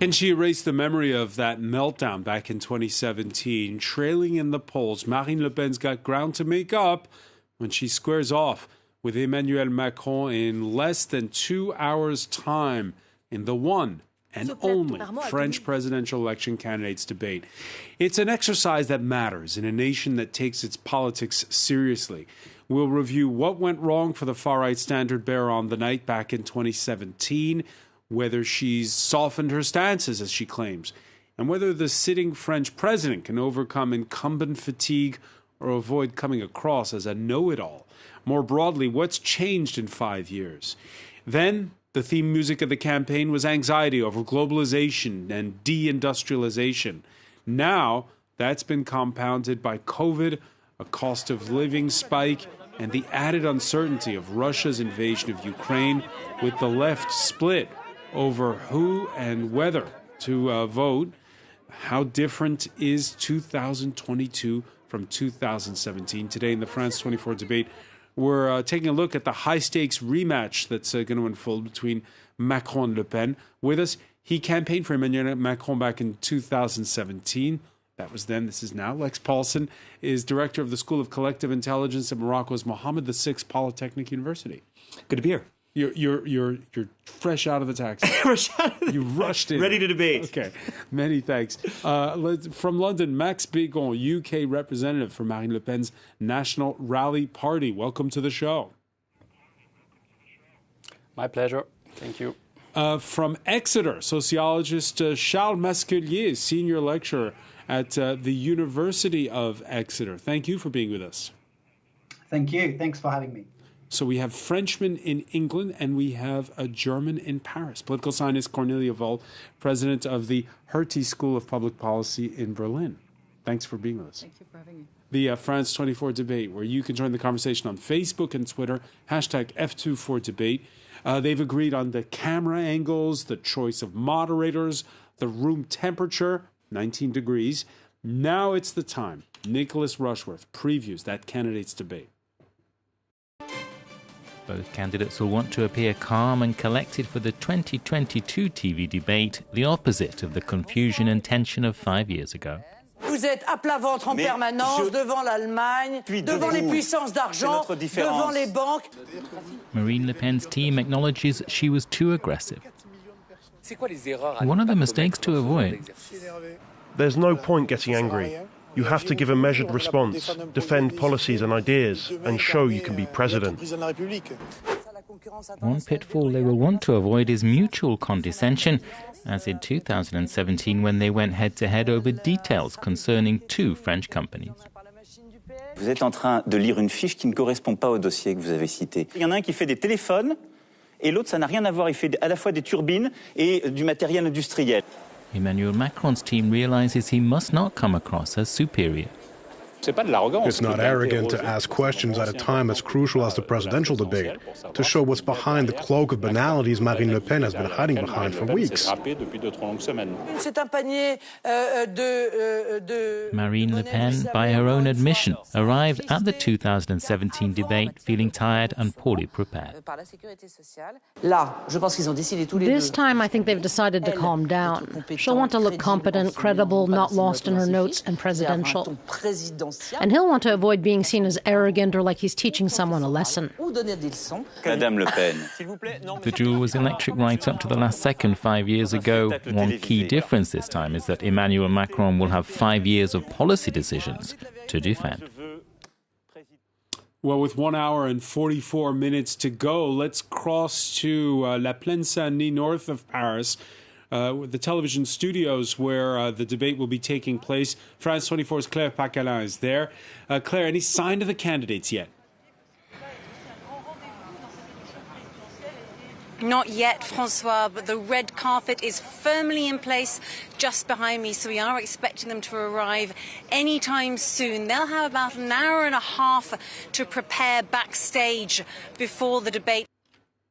Can she erase the memory of that meltdown back in 2017? Trailing in the polls, Marine Le Pen's got ground to make up when she squares off with Emmanuel Macron in less than 2 hours' time in the one and only French presidential election candidates debate. It's an exercise that matters in a nation that takes its politics seriously. We'll review what went wrong for the far-right standard-bearer on the night back in 2017, whether she's softened her stances, as she claims, and whether the sitting French president can overcome incumbent fatigue or avoid coming across as a know-it-all. More broadly, what's changed in 5 years? Then, the theme music of the campaign was anxiety over globalization and deindustrialization. Now, that's been compounded by COVID, a cost of living spike, and the added uncertainty of Russia's invasion of Ukraine, with the left split over who and whether to vote. How different is 2022 from 2017? Today in the France 24 debate, we're taking a look at the high-stakes rematch that's going to unfold between Macron and Le Pen. With us, he campaigned for Emmanuel Macron back in 2017. That was then, this is now. Lex Paulson is director of the School of Collective Intelligence at Morocco's Mohammed VI Polytechnic University. Good to be here. You're fresh out of the taxi. You rushed in. Ready to debate. Okay. Many thanks. From London, Max Bégon, UK representative for Marine Le Pen's National Rally Party. Welcome to the show. My pleasure. Thank you. From Exeter, sociologist Charles Masquelier, senior lecturer at the University of Exeter. Thank you for being with us. Thank you. Thanks for having me. So we have Frenchmen in England and we have a German in Paris. Political scientist Cornelia Vold, president of the Hertie School of Public Policy in Berlin. Thanks for being with us. Thank you for having me. The France 24 debate, where you can join the conversation on Facebook and Twitter, hashtag F24debate. They've agreed on the camera angles, the choice of moderators, the room temperature, 19 degrees. Now it's the time. Nicholas Rushworth previews that candidates debate. Both candidates will want to appear calm and collected for the 2022 TV debate, the opposite of the confusion and tension of 5 years ago. Vous êtes à plat ventre en permanence devant l'Allemagne, devant les puissances d'argent, devant les banques. Marine Le Pen's team acknowledges she was too aggressive. One of the mistakes to avoid. There's no point getting angry. You have to give a measured response, defend policies and ideas, and show you can be president. One pitfall they will want to avoid is mutual condescension, as in 2017 when they went head-to-head over details concerning two French companies. Vous êtes en train de lire une fiche qui ne correspond pas au dossier que vous avez cité. Il y en a un qui fait des téléphones, et l'autre, ça n'a rien à voir. Il fait à la fois des turbines et du matériel industriel. Emmanuel Macron's team realizes he must not come across as superior. It's not arrogant to ask questions at a time as crucial as the presidential debate, to show what's behind the cloak of banalities Marine Le Pen has been hiding behind for weeks. Marine Le Pen, by her own admission, arrived at the 2017 debate feeling tired and poorly prepared. This time, I think they've decided to calm down. She'll want to look competent, credible, not lost in her notes, and presidential. And he'll want to avoid being seen as arrogant or like he's teaching someone a lesson. Madame Le Pen. The duel was electric right up to the last second 5 years ago. One key difference this time is that Emmanuel Macron will have 5 years of policy decisions to defend. Well, with 1 hour and 44 minutes to go, let's cross to La Plaine Saint-Denis, north of Paris, the television studios where the debate will be taking place. France 24's Claire Pacalin is there. Claire, any sign of the candidates yet? Not yet, Francois, but the red carpet is firmly in place just behind me, so we are expecting them to arrive anytime soon. They'll have about an hour and a half to prepare backstage before the debate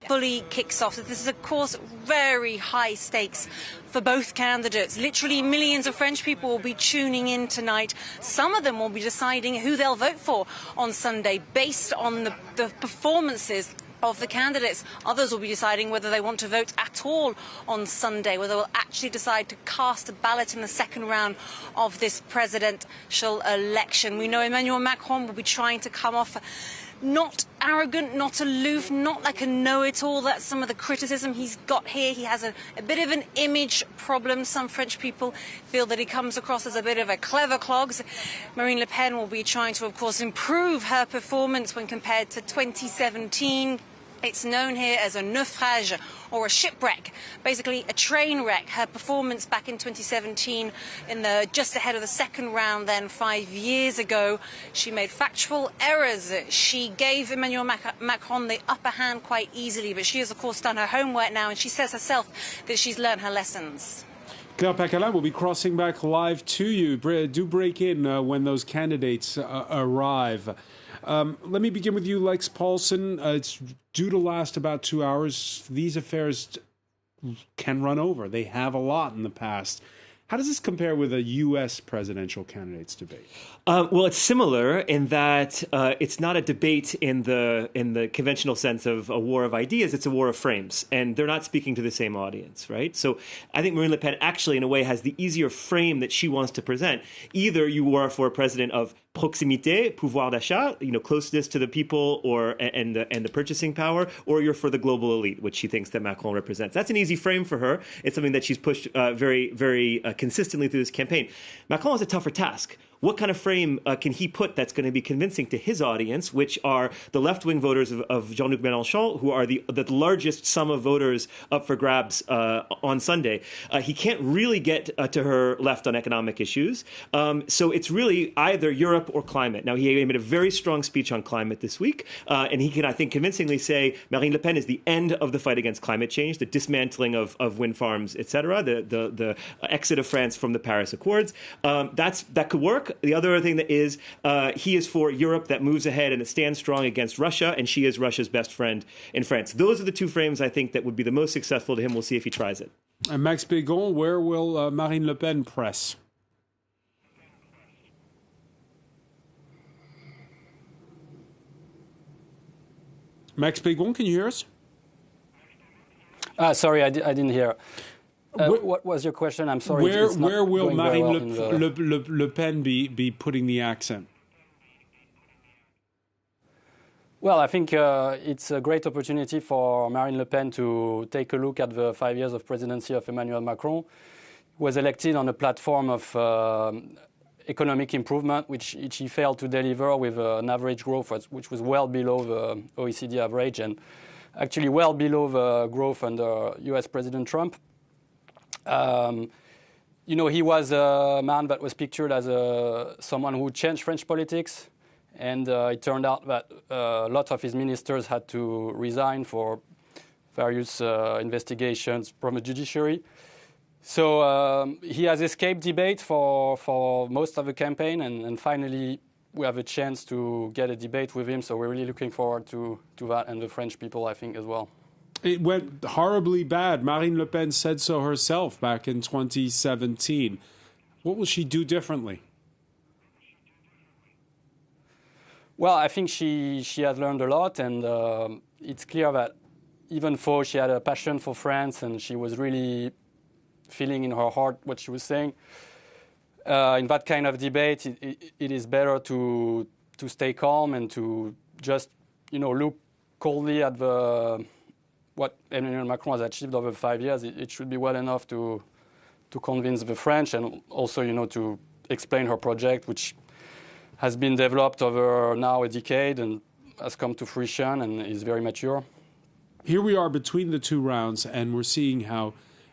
fully kicks off. This is, of course, very high stakes for both candidates. Literally millions of French people will be tuning in tonight. Some of them will be deciding who they'll vote for on Sunday based on the performances of the candidates. Others will be deciding whether they want to vote at all on Sunday, whether they'll actually decide to cast a ballot in the second round of this presidential election. We know Emmanuel Macron will be trying to come off not arrogant, not aloof, not like a know-it-all. That's some of the criticism he's got here. He has a bit of an image problem. Some French people feel that he comes across as a bit of a clever clogs. Marine Le Pen will be trying to, of course, improve her performance when compared to 2017. It's known here as a naufrage or a shipwreck, basically a train wreck. Her performance back in 2017, just ahead of the second round then 5 years ago, she made factual errors. She gave Emmanuel Macron the upper hand quite easily, but she has, of course, done her homework now, and she says herself that she's learned her lessons. Claire Pacalin will be crossing back live to you. Do break in when those candidates arrive. Let me begin with you, Lex Paulson. It's due to last about 2 hours. These affairs can run over. They have a lot in the past. How does this compare with a U.S. presidential candidates debate? Well, it's similar in that it's not a debate in the conventional sense of a war of ideas. It's a war of frames, and they're not speaking to the same audience, right? So I think Marine Le Pen actually, in a way, has the easier frame that she wants to present. Either you are for a president of proximité, pouvoir d'achat, closeness to the people and the purchasing power, or you're for the global elite, which she thinks that Macron represents. That's an easy frame for her. It's something that she's pushed very, very consistently through this campaign. Macron has a tougher task. What kind of frame can he put that's going to be convincing to his audience, which are the left-wing voters of Jean-Luc Mélenchon, who are the largest sum of voters up for grabs on Sunday? He can't really get to her left on economic issues. So it's really either Europe or climate. Now, he made a very strong speech on climate this week, and he can, I think, convincingly say Marine Le Pen is the end of the fight against climate change, the dismantling of wind farms, etc., the exit of France from the Paris Accords. That could work. The other thing that is, he is for Europe that moves ahead and it stands strong against Russia, and she is Russia's best friend in France. Those are the two frames I think that would be the most successful to him. We'll see if he tries it. And Max Bégon, where will Marine Le Pen press? Max Bégon, can you hear us? Sorry, I didn't hear. What was your question? I'm sorry. Where will Marine Le Pen be putting the accent? Well, I think it's a great opportunity for Marine Le Pen to take a look at the 5 years of presidency of Emmanuel Macron. He was elected on a platform of economic improvement, which he failed to deliver with an average growth which was well below the OECD average and actually well below the growth under US President Trump. He was a man that was pictured as someone who changed French politics, and it turned out that lots of his ministers had to resign for various investigations from the judiciary. So he has escaped debate for most of the campaign, and finally we have a chance to get a debate with him. So we're really looking forward to that, and the French people, I think, as well. It went horribly bad. Marine Le Pen said so herself back in 2017. What will she do differently? Well, I think she has learned a lot, and it's clear that even though she had a passion for France and she was really feeling in her heart what she was saying, in that kind of debate, it is better to stay calm and to just look coldly at what Emmanuel Macron has achieved over 5 years. It should be well enough to convince the French and also, to explain her project, which has been developed over now a decade and has come to fruition and is very mature. Here we are between the two rounds, and we're seeing how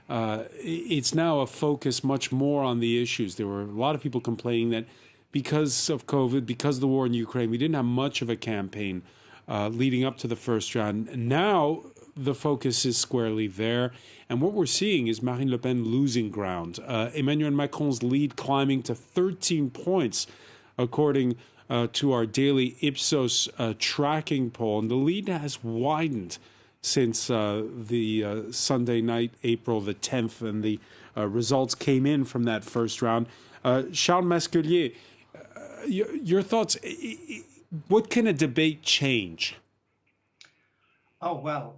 it's now a focus much more on the issues. There were a lot of people complaining that because of COVID, because of the war in Ukraine, we didn't have much of a campaign leading up to the first round. Now the focus is squarely there. And what we're seeing is Marine Le Pen losing ground. Emmanuel Macron's lead climbing to 13 points, according to our daily Ipsos tracking poll. And the lead has widened since the Sunday night, April the 10th, and the results came in from that first round. Charles Masquelier, your thoughts, what can a debate change? Oh, well,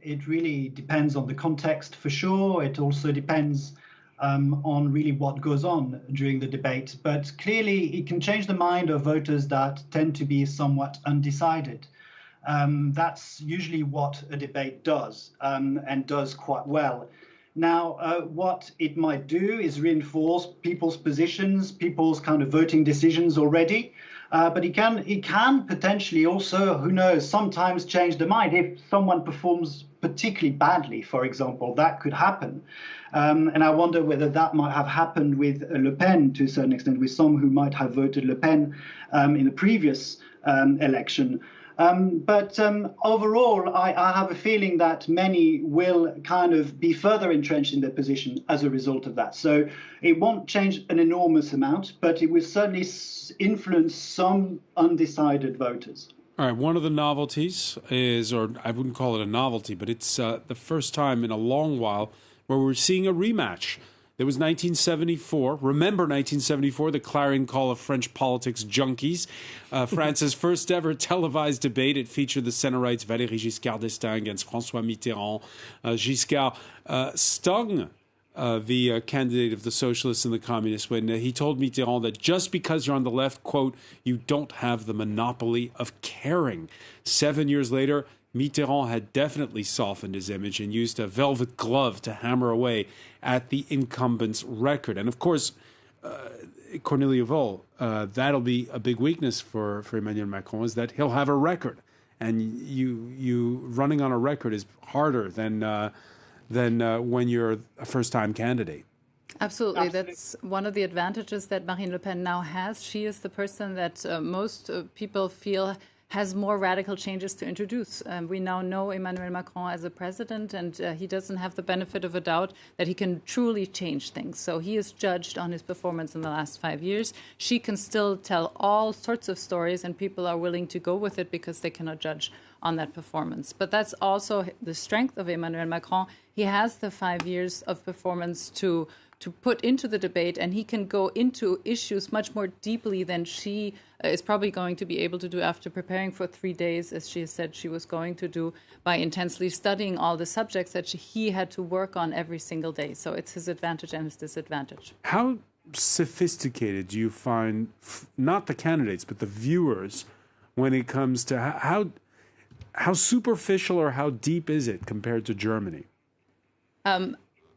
it really depends on the context for sure. It also depends on really what goes on during the debate. But clearly, it can change the mind of voters that tend to be somewhat undecided. That's usually what a debate does, and does quite well. Now, what it might do is reinforce people's positions, people's kind of voting decisions already. But it can potentially also, who knows, sometimes change the mind. If someone performs particularly badly, for example, that could happen. And I wonder whether that might have happened with Le Pen to a certain extent, with some who might have voted Le Pen in the previous election. But overall, I have a feeling that many will kind of be further entrenched in their position as a result of that. So it won't change an enormous amount, but it will certainly influence some undecided voters. All right, one of the novelties is, or I wouldn't call it a novelty, but it's the first time in a long while where we're seeing a rematch. There was 1974. Remember 1974, the clarion call of French politics junkies. France's first ever televised debate. It featured the center-right's Valéry Giscard d'Estaing against François Mitterrand. Giscard stung the candidate of the socialists and the communists when he told Mitterrand that just because you're on the left, quote, you don't have the monopoly of caring. 7 years later, Mitterrand had definitely softened his image and used a velvet glove to hammer away at the incumbent's record. And of course, Cornelia Vol, that'll be a big weakness for Emmanuel Macron, is that he'll have a record. And you running on a record is harder than when you're a first-time candidate. Absolutely. That's one of the advantages that Marine Le Pen now has. She is the person that most people feel has more radical changes to introduce. We now know Emmanuel Macron as a president, and he doesn't have the benefit of a doubt that he can truly change things. So he is judged on his performance in the last 5 years. She can still tell all sorts of stories, and people are willing to go with it because they cannot judge on that performance. But that's also the strength of Emmanuel Macron. He has the 5 years of performance to put into the debate, and he can go into issues much more deeply than she is probably going to be able to do after preparing for 3 days, as she has said she was going to do, by intensely studying all the subjects that he had to work on every single day. So it's his advantage and his disadvantage. How sophisticated do you find, not the candidates, but the viewers, when it comes to how superficial or how deep is it compared to Germany?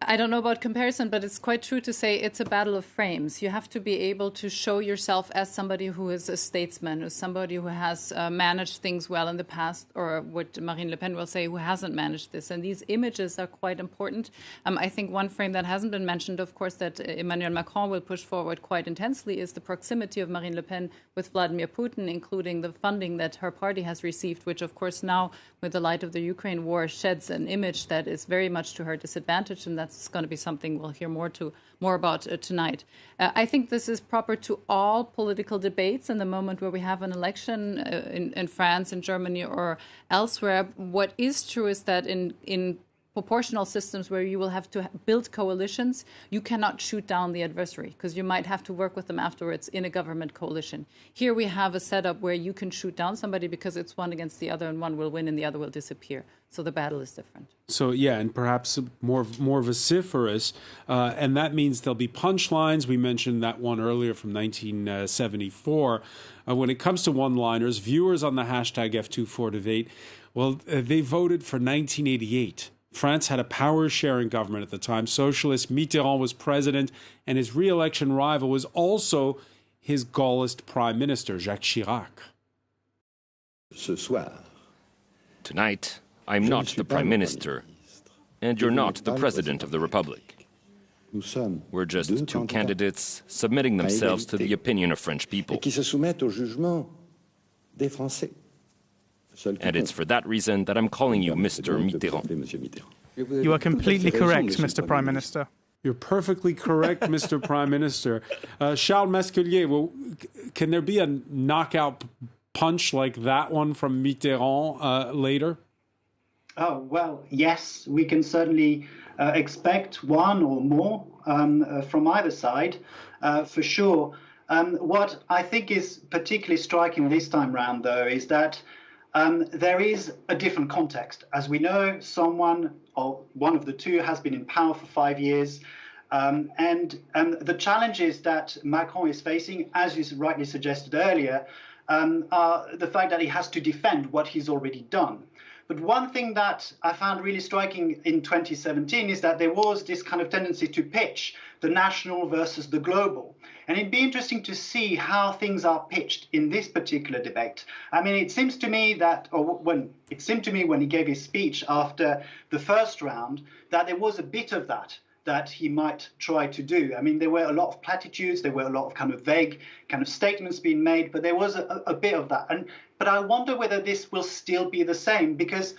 I don't know about comparison, but it's quite true to say it's a battle of frames. You have to be able to show yourself as somebody who is a statesman, as somebody who has managed things well in the past, or what Marine Le Pen will say, who hasn't managed this. And these images are quite important. I think one frame that hasn't been mentioned, of course, that Emmanuel Macron will push forward quite intensely is the proximity of Marine Le Pen with Vladimir Putin, including the funding that her party has received, which, of course, now, with the light of the Ukraine war, sheds an image that is very much to her disadvantage, and that's going to be something we'll hear more about tonight. I think this is proper to all political debates in the moment where we have an election in France, in Germany, or elsewhere. What is true is that in proportional systems where you will have to build coalitions, you cannot shoot down the adversary because you might have to work with them afterwards in a government coalition. Here we have a setup where you can shoot down somebody because it's one against the other, and one will win and the other will disappear. So the battle is different. So, yeah, and perhaps more vociferous, and that means there'll be punchlines. We mentioned that one earlier from 1974. When it comes to one-liners, viewers on the hashtag F24debate, well, they voted for 1988. France had a power-sharing government at the time. Socialist Mitterrand was president, and his re-election rival was also his Gaullist prime minister, Jacques Chirac. Tonight, I'm not the prime minister, and you're not the president of the republic. We're just two candidates submitting themselves to the opinion of French people. And it's for that reason that I'm calling you Mr. Mitterrand. You are completely correct, Mr. Prime Minister. You're perfectly correct, Mr. Prime Minister. Charles Masculier, well, can there be a knockout punch like that one from Mitterrand later? Oh, well, yes, we can certainly expect one or more from either side, for sure. What I think is particularly striking this time round, though, is that there is a different context. As we know, someone or one of the two has been in power for 5 years. And the challenges that Macron is facing, as you rightly suggested earlier, are the fact that he has to defend what he's already done. But one thing that I found really striking in 2017 is that there was this kind of tendency to pitch the national versus the global. And it'd be interesting to see how things are pitched in this particular debate. I mean, it seems to me that, when he gave his speech after the first round, that there was a bit of that he might try to do. I mean, there were a lot of platitudes, there were a lot of kind of vague kind of statements being made, but there was a bit of that. But I wonder whether this will still be the same, because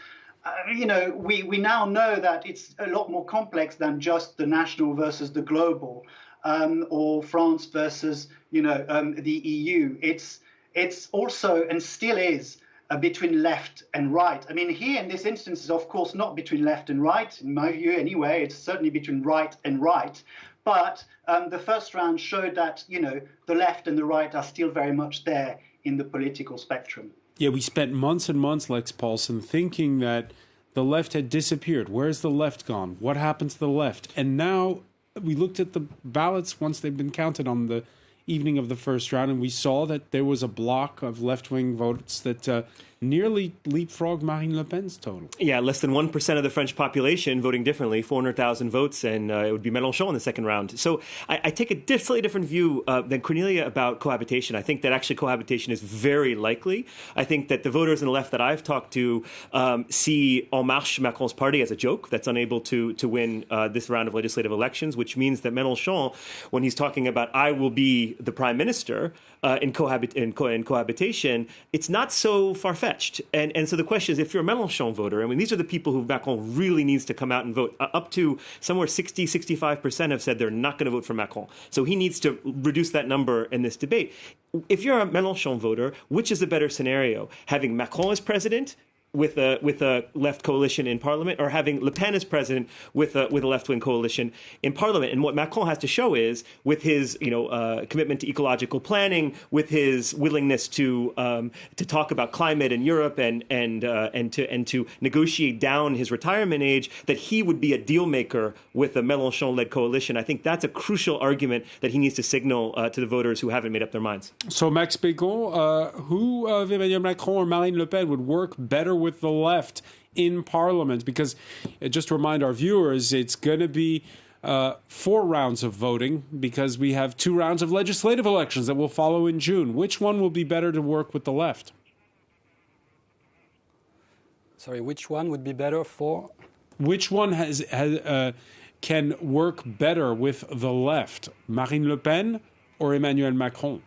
we now know that it's a lot more complex than just the national versus the global, or France versus the EU. It's also, and still is, between left and right. I mean, here in this instance is of course not between left and right, in my view anyway. It's certainly between right and right. But the first round showed that, the left and the right are still very much there in the political spectrum. Yeah, we spent months and months, Lex Paulson, thinking that the left had disappeared. Where's the left gone? What happened to the left? And now we looked at the ballots once they've been counted on the evening of the first round, and we saw that there was a block of left-wing votes that nearly leapfrogged Marine Le Pen's total. Yeah, less than 1% of the French population voting differently, 400,000 votes, and it would be Mélenchon in the second round. So I take a slightly different view than Cornelia about cohabitation. I think that actually cohabitation is very likely. I think that the voters on the left that I've talked to see En Marche, Macron's party, as a joke that's unable to win this round of legislative elections, which means that Mélenchon, when he's talking about I will be the prime minister in cohabitation, it's not so far-fetched. And so the question is, if you're a Mélenchon voter, I mean, these are the people who Macron really needs to come out and vote. Up to somewhere 65% have said they're not going to vote for Macron. So he needs to reduce that number in this debate. If you're a Mélenchon voter, which is the better scenario? Having Macron as president with a left coalition in parliament, or having Le Pen as president with a left-wing coalition in parliament? And what Macron has to show is, with his commitment to ecological planning, with his willingness to talk about climate in Europe and to negotiate down his retirement age, that he would be a deal maker with a Mélenchon-led coalition. I think that's a crucial argument that he needs to signal to the voters who haven't made up their minds. So Max Bégon, who of Emmanuel Macron or Marine Le Pen would work better with the left in Parliament? Because just to remind our viewers, it's going to be 4 rounds of voting, because we have 2 rounds of legislative elections that will follow in June. Which one will be better to work with the left? Sorry, which one would be better for? Which one can work better with the left? Marine Le Pen or Emmanuel Macron?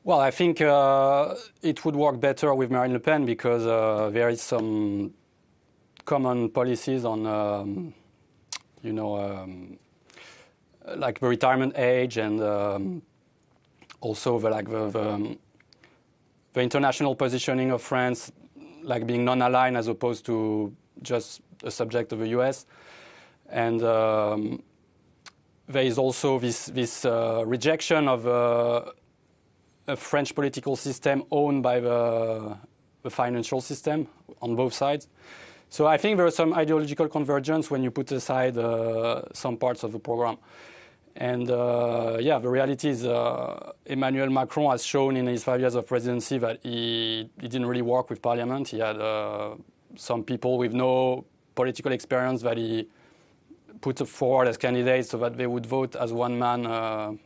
Well, I think it would work better with Marine Le Pen, because there is some common policies on, like the retirement age, and also the international positioning of France, like being non-aligned as opposed to just a subject of the US. And there is also this rejection of a French political system owned by the financial system on both sides. So I think there is some ideological convergence when you put aside some parts of the program. And the reality is Emmanuel Macron has shown in his 5 years of presidency that he didn't really work with parliament. He had some people with no political experience that he put forward as candidates so that they would vote as one man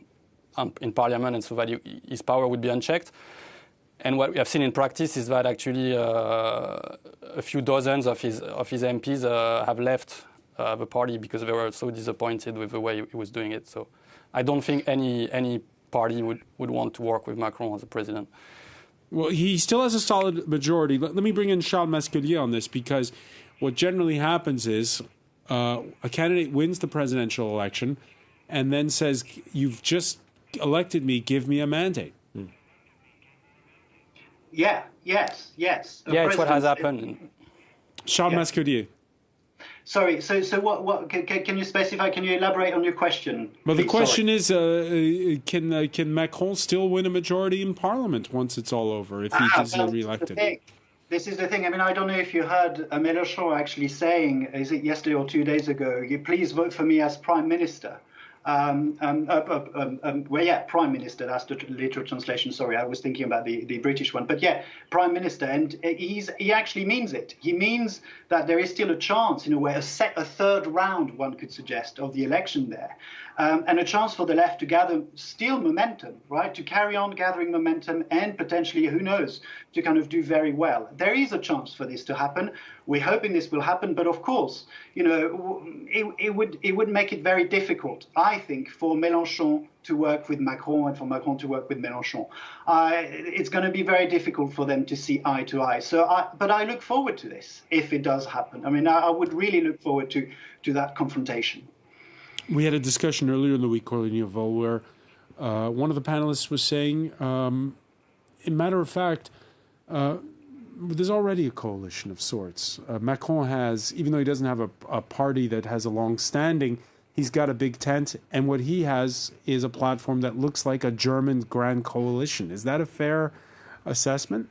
in parliament, and so that his power would be unchecked. And what we have seen in practice is that actually a few dozens of his MPs have left the party because they were so disappointed with the way he was doing it. So I don't think any party would want to work with Macron as a president. Well, he still has a solid majority. Let me bring in Charles Masculier on this, because what generally happens is a candidate wins the presidential election and then says, "You've just elected me, give me a mandate." Yes. Yeah, it's what has happened. Charles Masculier. Sorry, so what can you specify, can you elaborate on your question? Well, the please? question is, can Macron still win a majority in Parliament once it's all over, if he is re-elected? This is the thing. I mean, I don't know if you heard Mélenchon actually saying, is it yesterday or 2 days ago, you please vote for me as Prime Minister. Prime Minister, that's the literal translation. Sorry, I was thinking about the British one. But yeah, Prime Minister. And he actually means it. He means that there is still a chance, in a way, a third round, one could suggest, of the election there. And a chance for the left to gather still momentum, right? To carry on gathering momentum and potentially, who knows, to kind of do very well. There is a chance for this to happen. We're hoping this will happen. But of course, you know, it would make it very difficult, I think, for Mélenchon to work with Macron and for Macron to work with Mélenchon. It's going to be very difficult for them to see eye to eye. But I look forward to this if it does happen. I mean, I would really look forward to that confrontation. We had a discussion earlier in the week, Coralie Neuville, where one of the panelists was saying, in matter of fact, there's already a coalition of sorts. Macron has, even though he doesn't have a party that has a long standing, he's got a big tent, and what he has is a platform that looks like a German grand coalition. Is that a fair assessment?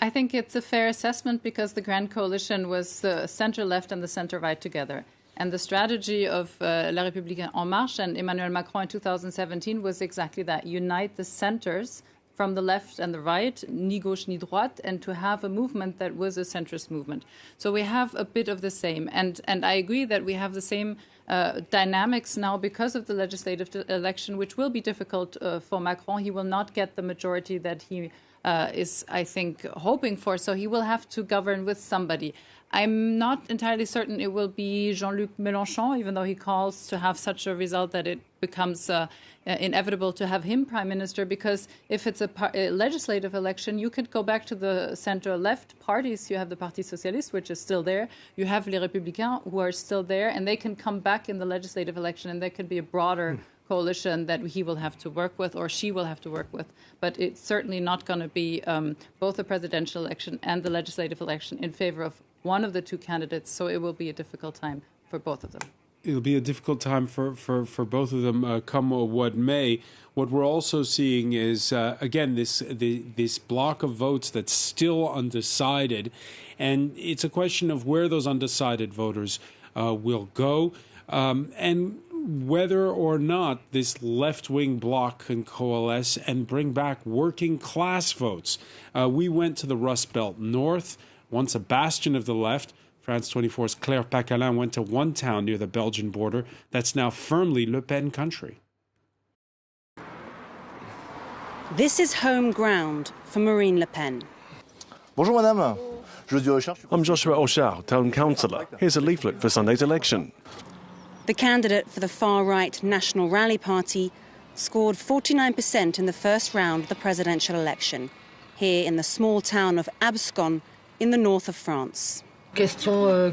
I think it's a fair assessment because the grand coalition was the center-left and the center-right together. And the strategy of La République En Marche and Emmanuel Macron in 2017 was exactly that, unite the centers from the left and the right, ni gauche ni droite, and to have a movement that was a centrist movement. So we have a bit of the same. And I agree that we have the same dynamics now because of the legislative election, which will be difficult for Macron. He will not get the majority that he is, I think, hoping for. So he will have to govern with somebody. I'm not entirely certain it will be Jean-Luc Mélenchon, even though he calls to have such a result that it becomes inevitable to have him prime minister, because if it's a legislative election, you could go back to the center-left parties. You have the Parti Socialiste, which is still there. You have Les Républicains, who are still there, and they can come back in the legislative election, and there could be a broader coalition that he will have to work with or she will have to work with. But it's certainly not going to be both the presidential election and the legislative election in favor of one of the two candidates, so it will be a difficult time for both of them. It'll be a difficult time for both of them, come what may. What we're also seeing is, again, this block of votes that's still undecided, and it's a question of where those undecided voters will go, and whether or not this left-wing bloc can coalesce and bring back working-class votes. We went to the Rust Belt North, once a bastion of the left. France 24's Claire Pacalin went to one town near the Belgian border that's now firmly Le Pen country. This is home ground for Marine Le Pen. Bonjour madame. I'm Joshua Auchard, town councillor. Here's a leaflet for Sunday's election. The candidate for the far-right National Rally Party scored 49% in the first round of the presidential election, here in the small town of Abscon in the north of France. She'll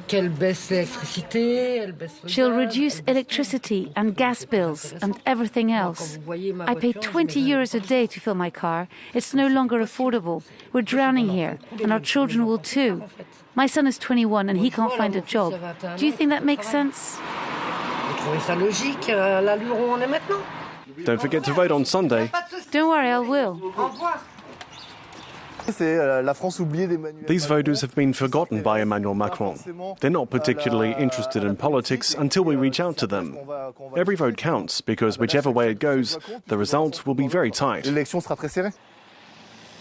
reduce electricity and gas bills and everything else. I pay 20 euros a day to fill my car. It's no longer affordable. We're drowning here, and our children will too. My son is 21 and he can't find a job. Do you think that makes sense? Don't forget to vote on Sunday. Don't worry, I will. These voters have been forgotten by Emmanuel Macron. They're not particularly interested in politics until we reach out to them. Every vote counts because whichever way it goes, the result will be very tight. The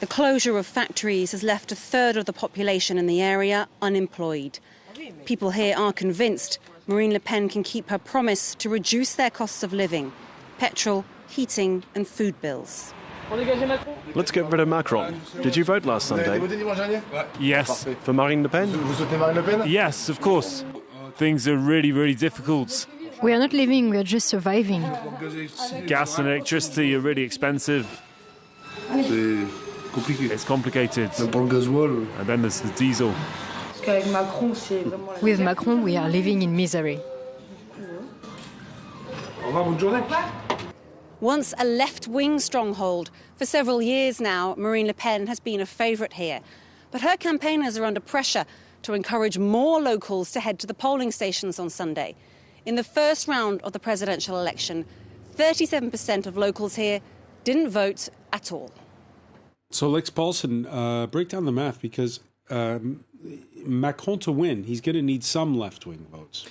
closure of factories has left a third of the population in the area unemployed. People here are convinced Marine Le Pen can keep her promise to reduce their costs of living, petrol, heating and food bills. Let's get rid of Macron. Did you vote last Sunday? Yes. For Marine Le Pen? Yes, of course. Things are really, really difficult. We are not living, we are just surviving. Gas and electricity are really expensive. It's complicated. And then there's the diesel. With Macron, we are living in misery. Once a left-wing stronghold, for several years now, Marine Le Pen has been a favourite here. But her campaigners are under pressure to encourage more locals to head to the polling stations on Sunday. In the first round of the presidential election, 37% of locals here didn't vote at all. So, Lex Paulson, break down the math, because Macron to win, he's going to need some left-wing votes.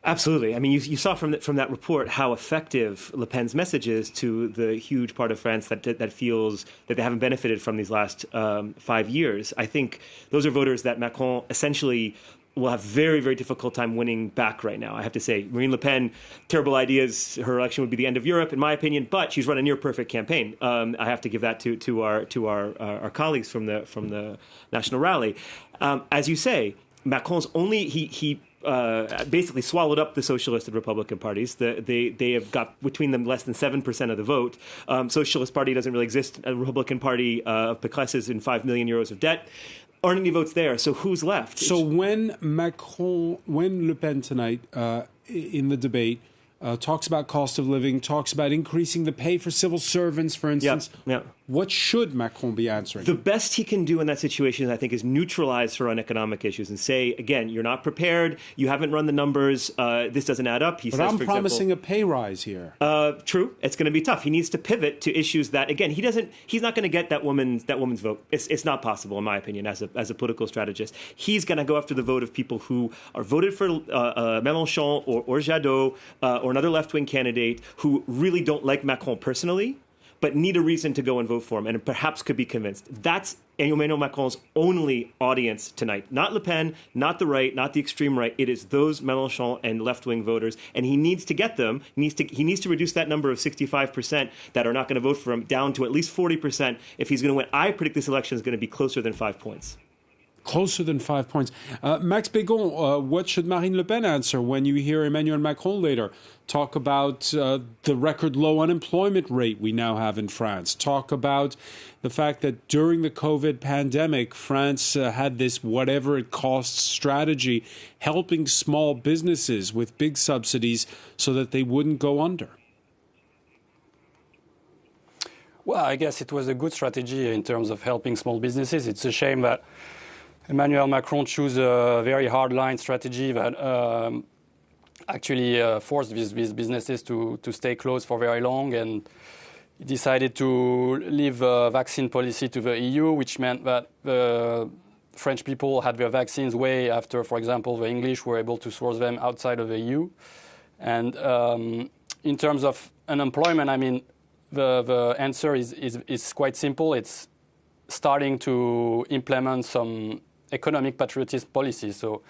Absolutely. I mean, you saw from that report how effective Le Pen's message is to the huge part of France that feels that they haven't benefited from these last 5 years. I think those are voters that Macron essentially will have very, very difficult time winning back right now. I have to say, Marine Le Pen, terrible ideas. Her election would be the end of Europe, in my opinion. But she's run a near perfect campaign. I have to give that to our colleagues from the National Rally. As you say, Macron's only he basically swallowed up the Socialist and Republican parties. They have got between them less than 7% of the vote. Socialist Party doesn't really exist. A Republican Party of Pécresse is in 5 million euros of debt. Aren't any votes there? So who's left? So when Le Pen tonight in the debate talks about cost of living, talks about increasing the pay for civil servants, for instance, what should Macron be answering? The best he can do in that situation, I think, is neutralize her on economic issues and say, again, you're not prepared, you haven't run the numbers, this doesn't add up. But I'm promising a pay rise here. True, it's going to be tough. He needs to pivot to issues that, again, he's not going to get that woman's vote. It's not possible, in my opinion, as a political strategist. He's going to go after the vote of people who are voted for Mélenchon or Jadot or another left-wing candidate who really don't like Macron personally, but need a reason to go and vote for him and perhaps could be convinced. That's Emmanuel Macron's only audience tonight. Not Le Pen, not the right, not the extreme right. It is those Mélenchon and left-wing voters, and he needs to get them. He needs to reduce that number of 65% that are not going to vote for him down to at least 40% if he's going to win. I predict this election is going to be closer than 5 points. Closer than 5 points. Max Bégon, what should Marine Le Pen answer when you hear Emmanuel Macron later talk about the record low unemployment rate we now have in France, talk about the fact that during the COVID pandemic, France had this whatever it costs strategy, helping small businesses with big subsidies so that they wouldn't go under? Well, I guess it was a good strategy in terms of helping small businesses. It's a shame that Emmanuel Macron chose a very hard-line strategy that actually forced these businesses to stay closed for very long, and he decided to leave vaccine policy to the EU, which meant that the French people had their vaccines way after, for example, the English were able to source them outside of the EU. And in terms of unemployment, I mean, the answer is quite simple. It's starting to implement some economic patriotism policies. So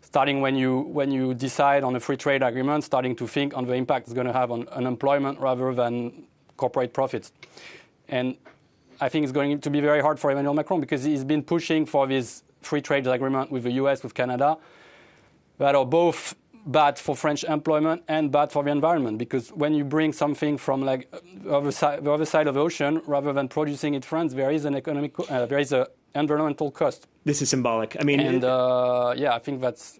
starting when you decide on a free trade agreement, starting to think on the impact it's going to have on unemployment rather than corporate profits. And I think it's going to be very hard for Emmanuel Macron because he's been pushing for this free trade agreement with the US, with Canada, that are both bad for French employment and bad for the environment. Because when you bring something from like the other side of the ocean, rather than producing it in France, there is an environmental cost. This is symbolic. I mean, and I think that's.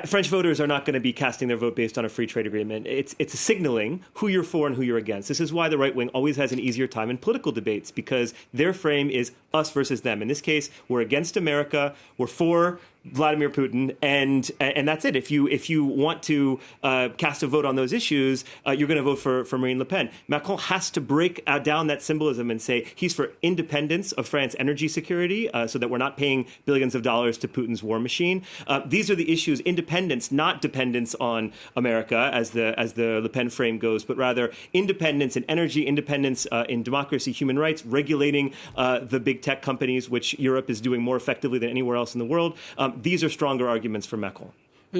French voters are not going to be casting their vote based on a free trade agreement. It's a signaling who you're for and who you're against. This is why the right wing always has an easier time in political debates, because their frame is us versus them. In this case, we're against America. We're for Vladimir Putin, and that's it. If you want to cast a vote on those issues, you're going to vote for Marine Le Pen. Macron has to break down that symbolism and say he's for independence of France's energy security, so that we're not paying billions of dollars to Putin's war machine. These are the issues: independence, not dependence on America, as the Le Pen frame goes, but rather independence in energy, independence in democracy, human rights, regulating the big tech companies, which Europe is doing more effectively than anywhere else in the world. These are stronger arguments for Macron.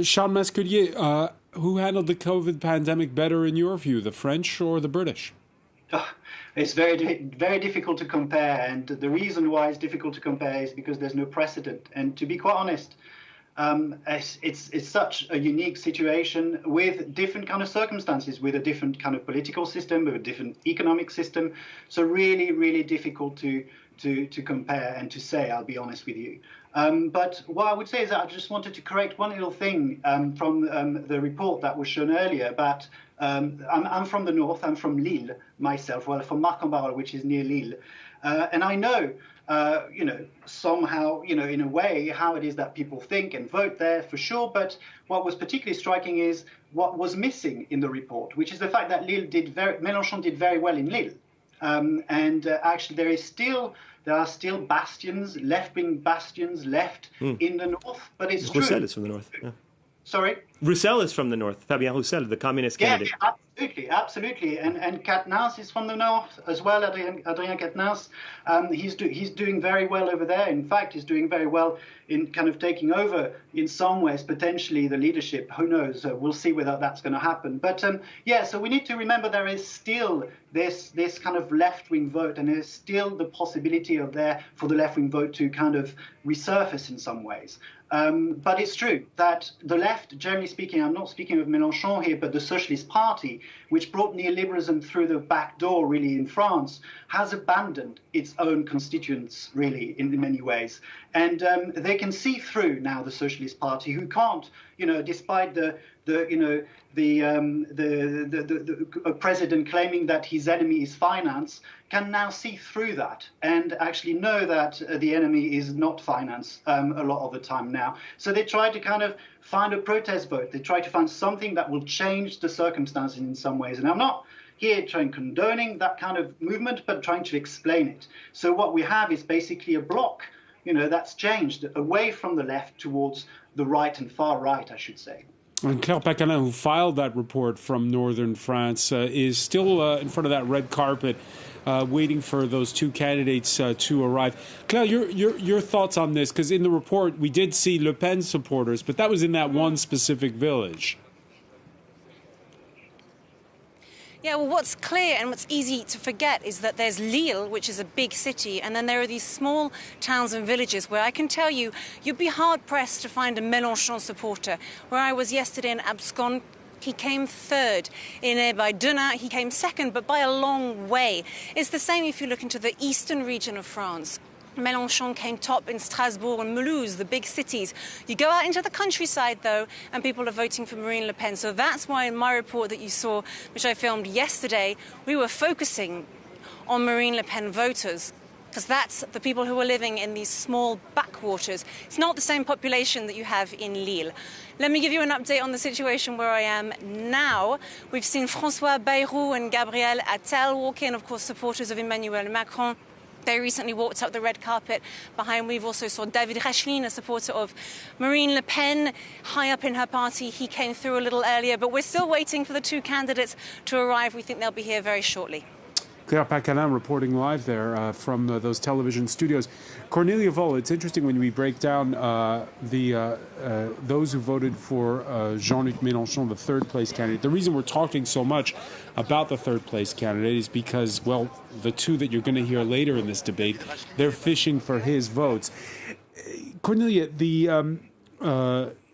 Charles Masculier, who handled the COVID pandemic better in your view, the French or the British? It's very difficult to compare, and the reason why it's difficult to compare is because there's no precedent. And to be quite honest, it's such a unique situation with different kind of circumstances, with a different kind of political system, with a different economic system. So really, really difficult to compare and to say, I'll be honest with you. But what I would say is that I just wanted to correct one little thing from the report that was shown earlier. But I'm from the north. I'm from Lille myself, well, from Marc-en-Barœul, which is near Lille. And I know somehow, in a way, how it is that people think and vote there, for sure. But what was particularly striking is what was missing in the report, which is the fact that Mélenchon did very well in Lille. Actually, there are still bastions, left-wing bastions left in the north, but it's true. Roussel is from the north. Yeah. Sorry? Roussel is from the north. Fabien Roussel, the communist candidate. Yeah, absolutely. And Quatennens is from the north as well, Adrien Quatennens. He's doing very well over there. In fact, he's doing very well in kind of taking over, in some ways, potentially the leadership. Who knows? We'll see whether that's going to happen. But so we need to remember there is still this kind of left-wing vote, and there's still the possibility for the left-wing vote to kind of resurface in some ways. But it's true that the left, generally speaking, I'm not speaking of Mélenchon here, but the Socialist Party, which brought neoliberalism through the back door, really, in France, has abandoned its own constituents, really, in many ways. And they can see through now the Socialist Party, who can't, despite a president claiming that his enemy is finance, can now see through that and actually know that the enemy is not finance a lot of the time now. So they try to kind of find a protest vote. They try to find something that will change the circumstances in some ways. And I'm not here condoning that kind of movement, but trying to explain it. So what we have is basically a bloc, that's changed away from the left towards the right and far right, I should say. And Claire Pacalin, who filed that report from northern France, is still in front of that red carpet, waiting for those two candidates to arrive. Claire, your thoughts on this? Because in the report, we did see Le Pen supporters, but that was in that one specific village. Yeah, well, what's clear and what's easy to forget is that there's Lille, which is a big city, and then there are these small towns and villages where I can tell you, you'd be hard-pressed to find a Mélenchon supporter. Where I was yesterday in Abscon, he came third. By Denain, he came second, but by a long way. It's the same if you look into the eastern region of France. Mélenchon came top in Strasbourg and Mulhouse, the big cities. You go out into the countryside, though, and people are voting for Marine Le Pen. So that's why in my report that you saw, which I filmed yesterday, we were focusing on Marine Le Pen voters, because that's the people who are living in these small backwaters. It's not the same population that you have in Lille. Let me give you an update on the situation where I am now. We've seen François Bayrou and Gabriel Attal walk in, of course, supporters of Emmanuel Macron. They recently walked up the red carpet behind. We've also saw David Rachlin, a supporter of Marine Le Pen, high up in her party. He came through a little earlier, but we're still waiting for the two candidates to arrive. We think they'll be here very shortly. Claire Pacalin reporting live there from those television studios. Cornelia Voll, it's interesting when we break down those who voted for Jean-Luc Mélenchon, the third-place candidate. The reason we're talking so much about the third-place candidate is because, well, the two that you're going to hear later in this debate, they're fishing for his votes. Cornelia,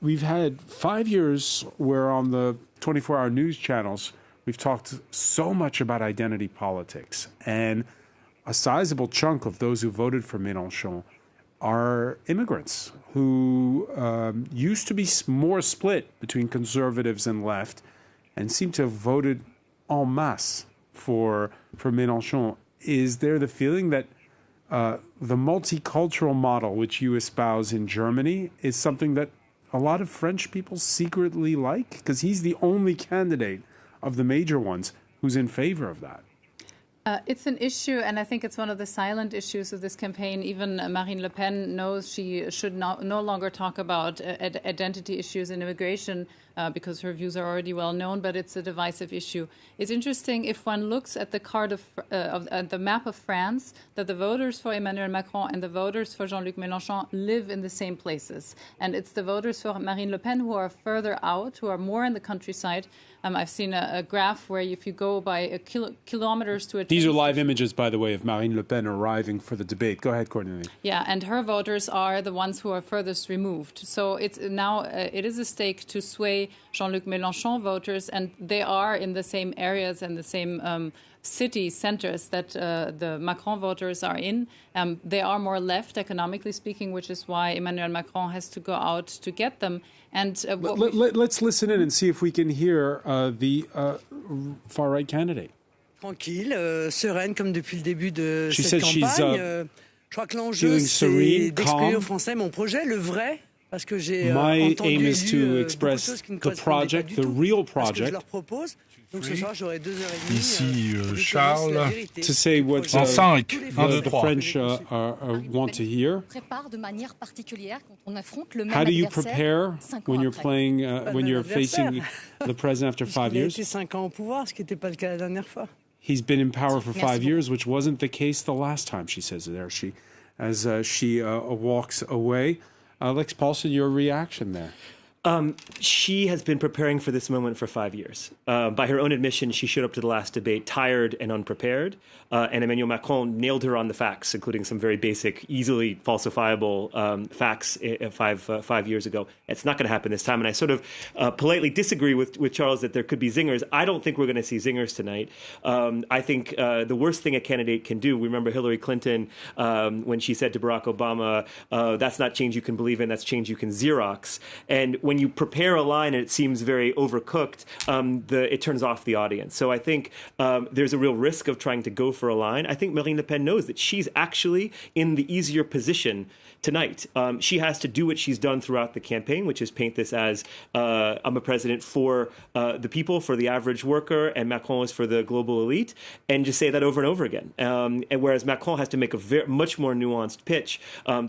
we've had 5 years where on the 24-hour news channels we've talked so much about identity politics, and a sizable chunk of those who voted for Mélenchon are immigrants who used to be more split between conservatives and left and seem to have voted en masse for Mélenchon. Is there the feeling that the multicultural model which you espouse in Germany is something that a lot of French people secretly like? Because he's the only candidate of the major ones who's in favor of that. It's an issue, and I think it's one of the silent issues of this campaign. Even Marine Le Pen knows she should no longer talk about identity issues in immigration because her views are already well known, but it's a divisive issue. It's interesting if one looks at the card of the map of France, that the voters for Emmanuel Macron and the voters for Jean-Luc Mélenchon live in the same places. And it's the voters for Marine Le Pen who are further out, who are more in the countryside. I've seen a graph where if you go by kilometers to a... These are live images, by the way, of Marine Le Pen arriving for the debate. Go ahead, Cornelia. Yeah, and her voters are the ones who are furthest removed. So it is a stake to sway Jean-Luc Mélenchon voters, and they are in the same areas and the same city centers that the Macron voters are in. They are more left, economically speaking, which is why Emmanuel Macron has to go out to get them. And let's listen in and see if we can hear the far-right candidate. Tranquille, sereine comme depuis le début de cette campagne. feeling serene, calm. My aim is to express the project, the real project. Ici, Charles. To say what the French want to hear. How do you prepare when you're playing, when you're facing the president after 5 years? He's been in power for 5 years, which wasn't the case the last time, she says there. As she walks away. Lex Paulson, your reaction there? She has been preparing for this moment for 5 years. By her own admission, she showed up to the last debate tired and unprepared, and Emmanuel Macron nailed her on the facts, including some very basic, easily falsifiable facts 5 years ago. It's not going to happen this time, and I sort of politely disagree with Charles that there could be zingers. I don't think we're going to see zingers tonight. I think the worst thing a candidate can do, we remember Hillary Clinton when she said to Barack Obama, that's not change you can believe in, that's change you can Xerox. And when you prepare a line and it seems very overcooked, it turns off the audience. So I think there's a real risk of trying to go for a line. I think Marine Le Pen knows that she's actually in the easier position tonight. She has to do what she's done throughout the campaign, which is paint this as I'm a president for the people, for the average worker, and Macron is for the global elite, and just say that over and over again. And whereas Macron has to make a much more nuanced pitch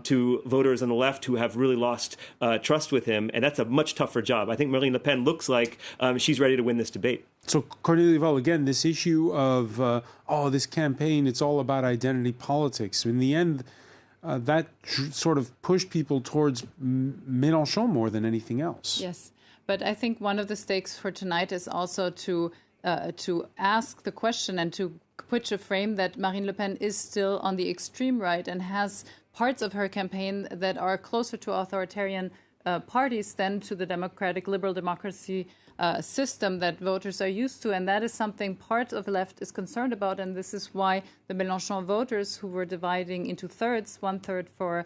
to voters on the left who have really lost trust with him, and that's a much tougher job. I think Marine Le Pen looks like she's ready to win this debate. So, Cornelia Val, again, this issue of, this campaign, it's all about identity politics. In the end, that sort of pushed people towards Mélenchon more than anything else. Yes, but I think one of the stakes for tonight is also to ask the question and to put a frame that Marine Le Pen is still on the extreme right and has parts of her campaign that are closer to authoritarian parties than to the democratic liberal democracy system that voters are used to. And that is something part of the left is concerned about. And this is why the Mélenchon voters, who were dividing into thirds, 1/3 for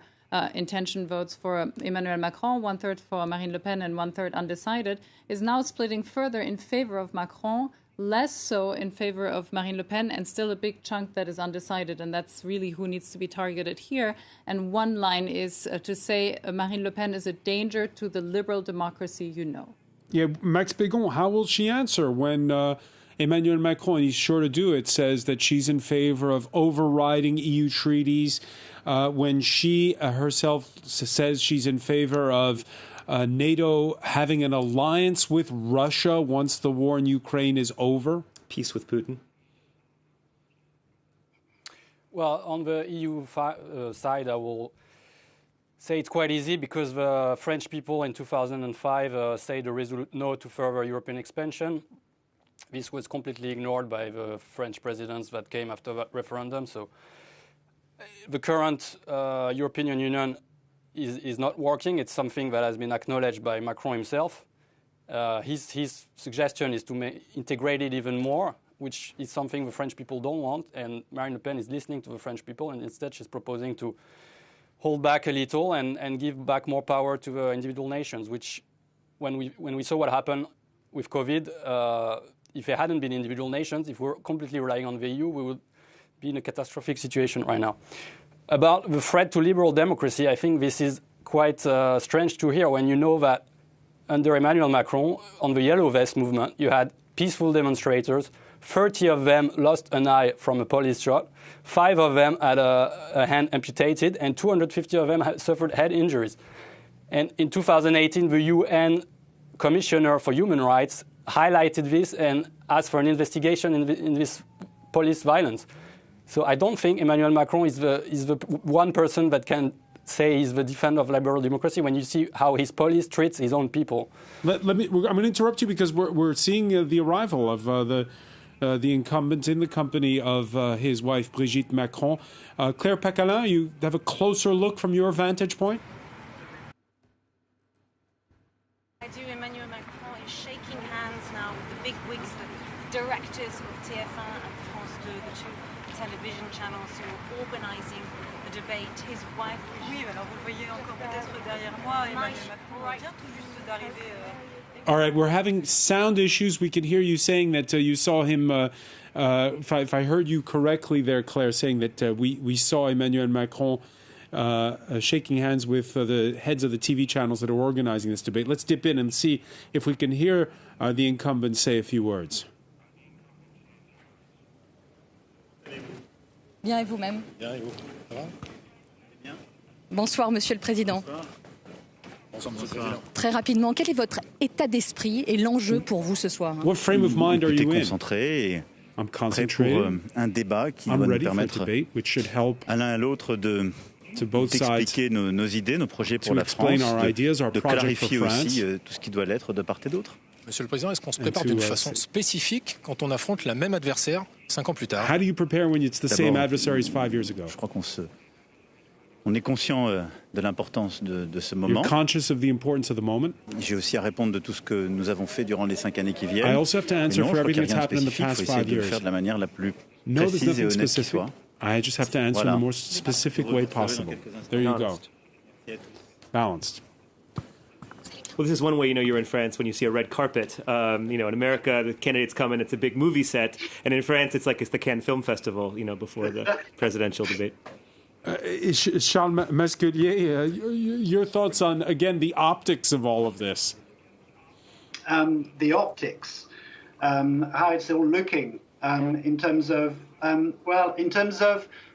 intention votes for Emmanuel Macron, 1/3 for Marine Le Pen, and 1/3 undecided, is now splitting further in favor of Macron, less so in favor of Marine Le Pen, and still a big chunk that is undecided. And that's really who needs to be targeted here. And one line is to say Marine Le Pen is a danger to the liberal democracy you know. Yeah, Max Bégon, how will she answer when Emmanuel Macron, and he's sure to do it, says that she's in favor of overriding EU treaties, when she herself says she's in favor of NATO having an alliance with Russia once the war in Ukraine is over? Peace with Putin? Well, on the EU side, I will say it's quite easy because the French people in 2005 said a resolute no to further European expansion. This was completely ignored by the French presidents that came after that referendum. So the current European Union is not working. It's something that has been acknowledged by Macron himself. His suggestion is to integrate it even more, which is something the French people don't want. And Marine Le Pen is listening to the French people, and instead she's proposing to hold back a little and give back more power to the individual nations, which when we saw what happened with COVID, if there hadn't been individual nations, if we're completely relying on the EU, we would be in a catastrophic situation right now. About the threat to liberal democracy, I think this is quite strange to hear when you know that under Emmanuel Macron, on the Yellow Vest movement, you had peaceful demonstrators. 30 of them lost an eye from a police shot. 5 of them had a hand amputated, and 250 of them had suffered head injuries. And in 2018, the UN Commissioner for Human Rights highlighted this and asked for an investigation in this police violence. So I don't think Emmanuel Macron is the one person that can say he's the defender of liberal democracy when you see how his police treats his own people. I'm going to interrupt you because we're seeing the arrival of the incumbent in the company of his wife, Brigitte Macron. Claire Pacalin, you have a closer look from your vantage point? I do. Emmanuel Macron is shaking hands now with the big wigs, the directors of TF1 and France 2, the two television channels who are organising the debate. His wife... Oui, alors vous le voyez encore peut-être derrière moi, Emmanuel Macron vient tout juste d'arriver All right, we're having sound issues. We can hear you saying that you saw him, if I heard you correctly there, Claire, saying that we saw Emmanuel Macron shaking hands with the heads of the TV channels that are organizing this debate. Let's dip in and see if we can hear the incumbent say a few words. Bien et vous-même? Bien et vous? Ça va? Bien. Bonsoir, Monsieur le Président. Bonsoir, Monsieur le Président. Très rapidement, quel est votre état d'esprit et l'enjeu pour vous ce soir? What frame of mind are you in? Concentré et I'm prêt pour un débat qui doit nous permettre à l'un et à l'autre d'expliquer nos idées, nos projets pour la France, de clarifier aussi tout ce qui doit l'être de part et d'autre. Monsieur le Président, est-ce qu'on se prépare d'une façon spécifique quand on affronte la même adversaire 5 ans plus tard? How do you prepare when it's the same adversaries 5 years ago? Je crois qu'on est conscient de l'importance de ce moment. You're conscious of the importance of the moment. J'ai aussi à répondre de tout ce que nous avons fait durant les 5 années qui viennent. I also have to answer for everything that's happened in the past 5 years. Il faut essayer de le faire de la manière la plus No, there's précise et nothing honnête qui specific. soit. I just have to answer in the more specific way possible. There you go. Balanced. Well, this is one way, you're in France when you see a red carpet. In America, the candidates come and it's a big movie set. And in France, it's like it's the Cannes Film Festival, before the presidential debate. Charles Masculier, your thoughts on, again, the optics of all of this? The optics, how it's all looking in terms of,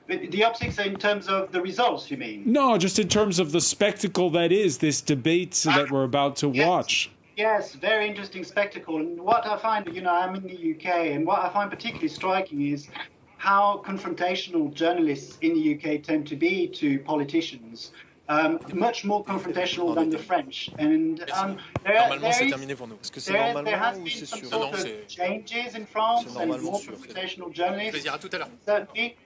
the optics in terms of the results, you mean? No, just in terms of the spectacle that is this debate that we're about to watch. Yes, very interesting spectacle. And what I find, I'm in the UK, and what I find particularly striking is how confrontational journalists in the UK tend to be to politicians. Much more confrontational than the French. And normalement, c'est terminé pour nous. Est-ce que c'est normalement there has ou been c'est some sûr? sort of changes in France and more confrontational journalists. Plaisir, à tout à l'heure. Certainly,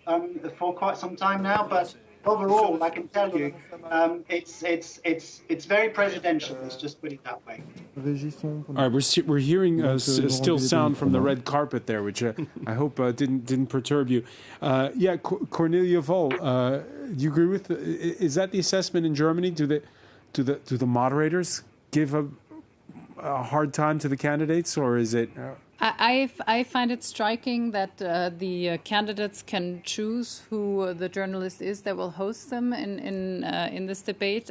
for quite some time now, but overall, I can tell you, it's very presidential. Let's just put it that way. All right, we're hearing still sound from the red carpet there, which I hope didn't perturb you. Cornelia Vol, do you agree with? Is that the assessment in Germany? Do the moderators give a hard time to the candidates, or is it? I find it striking that the candidates can choose who the journalist is that will host them in this debate.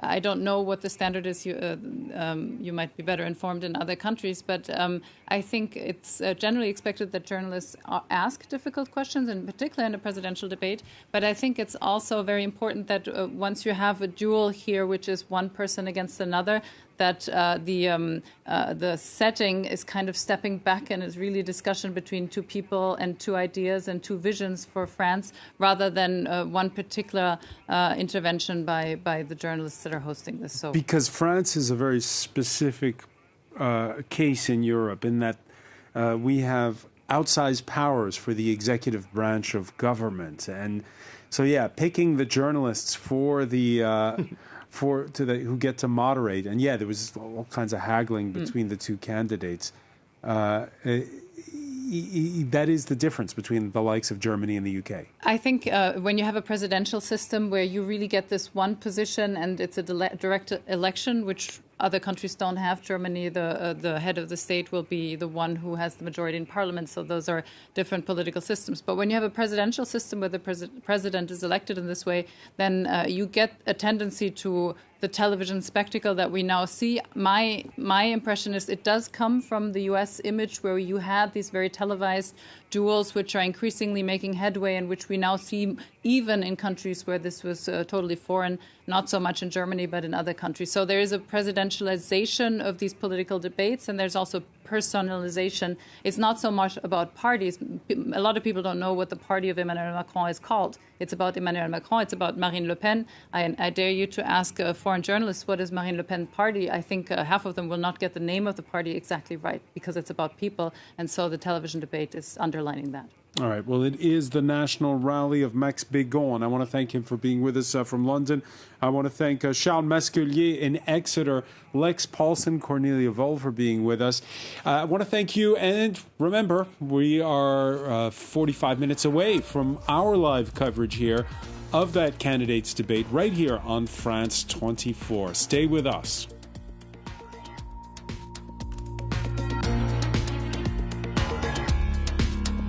I don't know what the standard is. You might be better informed in other countries, but I think it's generally expected that journalists ask difficult questions, in particular in a presidential debate. But I think it's also very important that once you have a duel here, which is one person against another, that the setting is kind of stepping back and is really discussion between two people and two ideas and two visions for France, rather than one particular intervention by the journalists that are hosting this. So, because France is a very specific case in Europe in that we have outsized powers for the executive branch of government, and so picking the journalists for the. Who get to moderate, and there was all kinds of haggling between the two candidates. That is the difference between the likes of Germany and the UK. I think when you have a presidential system where you really get this one position and it's a direct election, which other countries don't have. Germany, the head of the state will be the one who has the majority in parliament. So those are different political systems. But when you have a presidential system where the president is elected in this way, then you get a tendency to the television spectacle that we now see. My impression is it does come from the U.S. image where you had these very televised duels, which are increasingly making headway and which we now see even in countries where this was totally foreign, not so much in Germany, but in other countries. So there is a presidentialization of these political debates, and there's also personalization. It's not so much about parties. A lot of people don't know what the party of Emmanuel Macron is called. It's about Emmanuel Macron. It's about Marine Le Pen. I dare you to ask foreign journalists, what is Marine Le Pen's party? I think half of them will not get the name of the party exactly right because it's about people. And so the television debate is underlining that. All right. Well, it is the national rally of Max Bigon. I want to thank him for being with us from London. I want to thank Charles Masculier in Exeter, Lex Paulson, Cornelia Vol for being with us. I want to thank you. And remember, we are 45 minutes away from our live coverage here of that candidates debate right here on France 24. Stay with us.